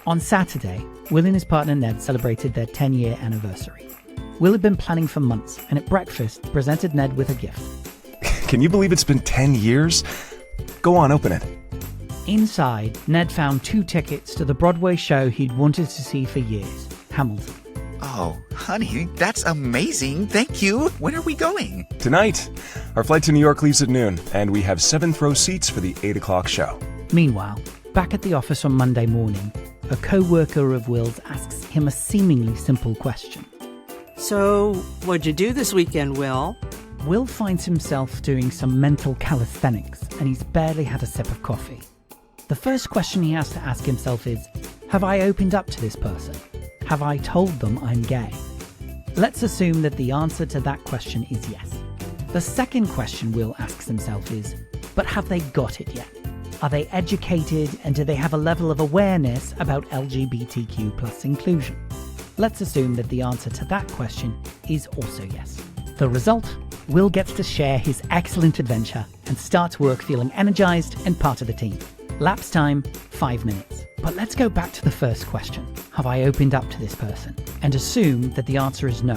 On Saturday, Will and his partner Ned celebrated their 10-year anniversary. Will had been planning for months and at breakfast presented Ned with a gift. Can you believe it's been 10 years? Go on, open it. Inside, Ned found 2 tickets to the Broadway show he'd wanted to see for years, Hamilton. Oh, honey, that's amazing. Thank you. When are we going? Tonight. Our flight to New York leaves at noon, and we have 7th row seats for the 8 o'clock show. Meanwhile, back at the office on Monday morning, a co-worker of Will's asks him a seemingly simple question. So, what'd you do this weekend, Will? Will finds himself doing some mental calisthenics, and he's barely had a sip of coffee. The first question he has to ask himself is, have I opened up to this person? Have I told them I'm gay? Let's assume that the answer to that question is yes. The second question Will asks himself is, but have they got it yet? Are they educated and do they have a level of awareness about LGBTQ plus inclusion? Let's assume that the answer to that question is also yes. The result? Will gets to share his excellent adventure and starts work feeling energized and part of the team. Lapse time, 5 minutes. But let's go back to the first question. Have I opened up to this person? And assume that the answer is no.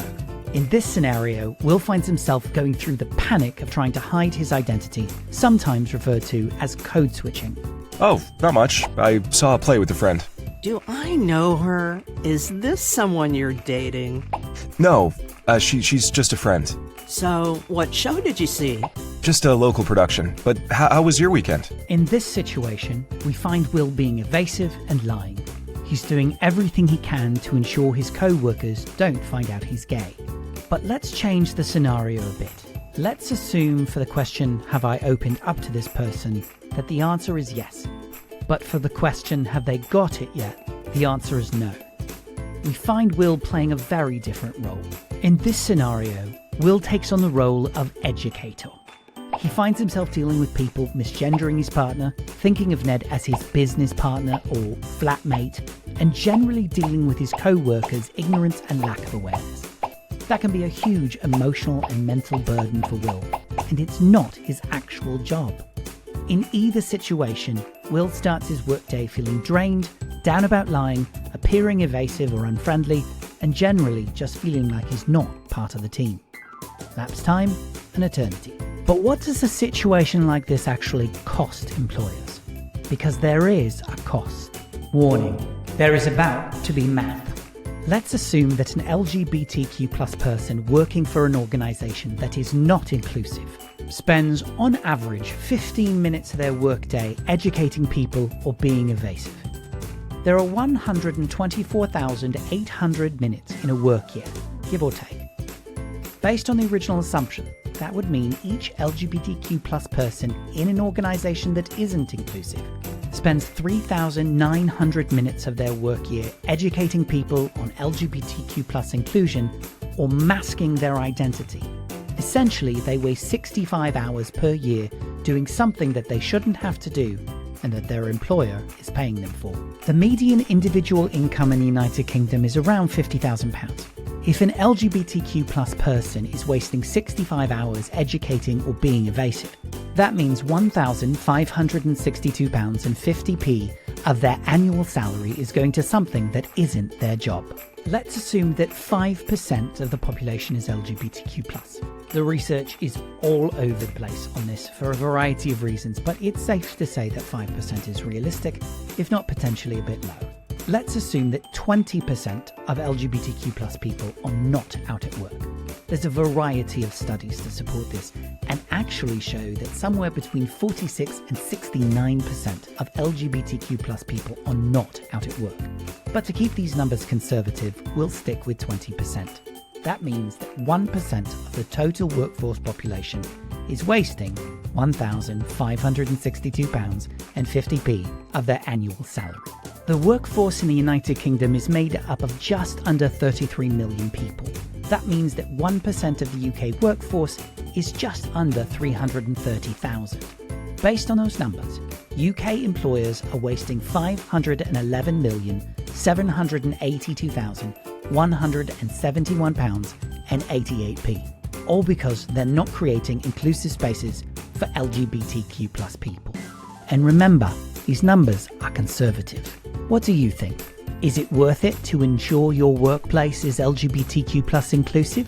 In this scenario, Will finds himself going through the panic of trying to hide his identity, sometimes referred to as code switching. Oh, not much. I saw a play with a friend. Do I know her? Is this someone you're dating? No, she's just a friend. So, what show did you see? Just a local production. But how was your weekend? In this situation, we find Will being evasive and lying. He's doing everything he can to ensure his co-workers don't find out he's gay. But let's change the scenario a bit. Let's assume for the question, have I opened up to this person, that the answer is yes. But for the question, have they got it yet, the answer is no. We find Will playing a very different role. In this scenario, Will takes on the role of educator. He finds himself dealing with people misgendering his partner, thinking of Ned as his business partner or flatmate, and generally dealing with his co-workers' ignorance and lack of awareness. That can be a huge emotional and mental burden for Will, and it's not his actual job. In either situation, Will starts his workday feeling drained, down about lying, appearing evasive or unfriendly, and generally just feeling like he's not part of the team. Lapse time, an eternity. But what does a situation like this actually cost employers? Because there is a cost. Warning, there is about to be math. Let's assume that an LGBTQ plus person working for an organisation that is not inclusive spends on average 15 minutes of their workday educating people or being evasive. There are 124,800 minutes in a work year, give or take. Based on the original assumption, that would mean each LGBTQ plus person in an organisation that isn't inclusive spends 3,900 minutes of their work year educating people on LGBTQ plus inclusion or masking their identity. Essentially, they waste 65 hours per year doing something that they shouldn't have to do and that their employer is paying them for. The median individual income in the United Kingdom is around £50,000. If an LGBTQ plus person is wasting 65 hours educating or being evasive, that means £1,562.50 of their annual salary is going to something that isn't their job. Let's assume that 5% of the population is LGBTQ plus. The research is all over the place on this for a variety of reasons, but it's safe to say that 5% is realistic, if not potentially a bit low. Let's assume that 20% of LGBTQ plus people are not out at work. There's a variety of studies to support this and actually show that somewhere between 46 and 69% of LGBTQ plus people are not out at work. But to keep these numbers conservative, we'll stick with 20%. That means that 1% of the total workforce population is wasting £1,562.50 of their annual salary. The workforce in the United Kingdom is made up of just under 33 million people. That means that 1% of the UK workforce is just under 330,000. Based on those numbers, UK employers are wasting £511,782,171.88, all because they're not creating inclusive spaces for LGBTQ plus people. And remember, these numbers are conservative. What do you think? Is it worth it to ensure your workplace is LGBTQ+ inclusive?